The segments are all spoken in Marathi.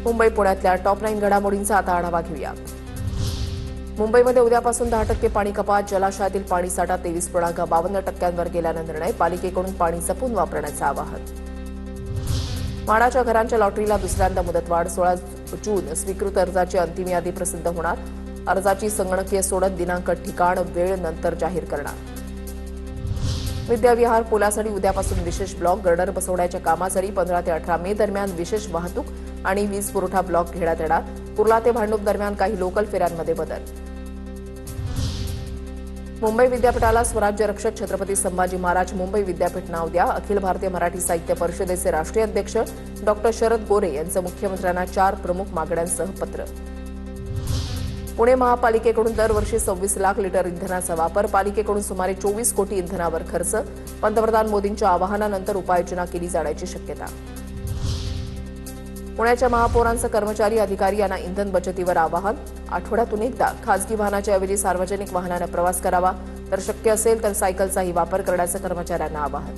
मुंबई पुण्यातल्या टॉप 9 घडामोडींचा आता आढावा घेऊया. मुंबईमध्ये उद्यापासून 10% पाणी कपात. जलाशयातील पाणीसाठा 23.52% गेल्यानं निर्णय. पालिकेकडून पाणी जपून वापरण्याचं आवाहन. म्हाडाच्या घरांच्या लॉटरीला दुसऱ्यांदा मुदतवाढ. 16 जून स्वीकृत अर्जाची अंतिम यादी प्रसिद्ध होणार. अर्जाची संगणकीय सोडत दिनांक, ठिकाण, वेळ नंतर जाहीर करणार. विद्याविहार पुलासाठी उद्यापासून विशेष ब्लॉक. गर्डर बसवण्याच्या कामासाठी 15 ते 18 मे दरम्यान विशेष वाहतूक आणि वीज पुरवठा ब्लॉक घेण्यात येणार. कुर्ला ते भांडूप दरम्यान काही लोकल फेऱ्यांमध्ये बदल. मुंबई विद्यापीठाला स्वराज्य रक्षक छत्रपती संभाजी महाराज मुंबई विद्यापीठ नाव द्या. अखिल भारतीय मराठी साहित्य परिषदेचे राष्ट्रीय अध्यक्ष डॉ. शरद गोरे यांचं मुख्यमंत्र्यांना 4 प्रमुख मागण्यांसह पत्र. पुणे महापालिकेकडून दरवर्षी 26 लाख लिटर इंधनाचा वापर. पालिकेकडून सुमारे 24 कोटी इंधनावर खर्च. पंतप्रधान मोदींच्या आवाहनानंतर उपाययोजना केली जाण्याची शक्यता. पुण्याच्या महापौरांचं कर्मचारी अधिकारी यांना इंधन बचतीवर आवाहन. आठवड्यातून एकदा खासगी वाहनाच्या ऐवजी सार्वजनिक वाहनाने प्रवास करावा, तर शक्य असेल तर सायकलचाही वापर करण्याचं कर्मचाऱ्यांना आवाहन.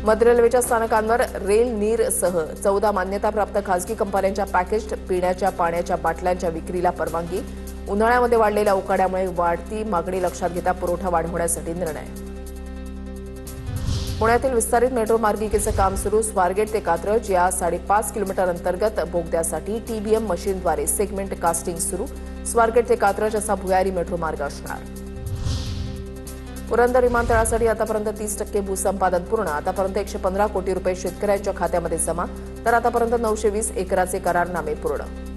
मध्य रेल्वेच्या स्थानकांवर रेल नीरसह 14 मान्यताप्राप्त खासगी कंपन्यांच्या पॅकेज्ड पिण्याच्या पाण्याच्या बाटल्यांच्या विक्रीला परवानगी. उन्हाळ्यामध्ये वाढलेल्या उकाड्यामुळे वाढती मागणी लक्षात घेता पुरवठा वाढवण्यासाठी निर्णय. पुण्यातील विस्तारित मेट्रो मार्गिकेचं काम सुरू. स्वारगेट ते कात्रज या 5.5 किलोमीटर अंतर्गत बोगद्यासाठी टीबीएम मशीनद्वारे सेगमेंट कास्टिंग सुरू. स्वारगेट ते कात्रज असा भुयारी मेट्रो मार्ग असणार. पुरंदर विमानतळासाठी आतापर्यंत 30% भूसंपादन पूर्ण. आतापर्यंत 115 कोटी रुपये शेतकऱ्यांच्या खात्यामध्ये जमा, तर आतापर्यंत 920 एकराचे करारनामे पूर्ण.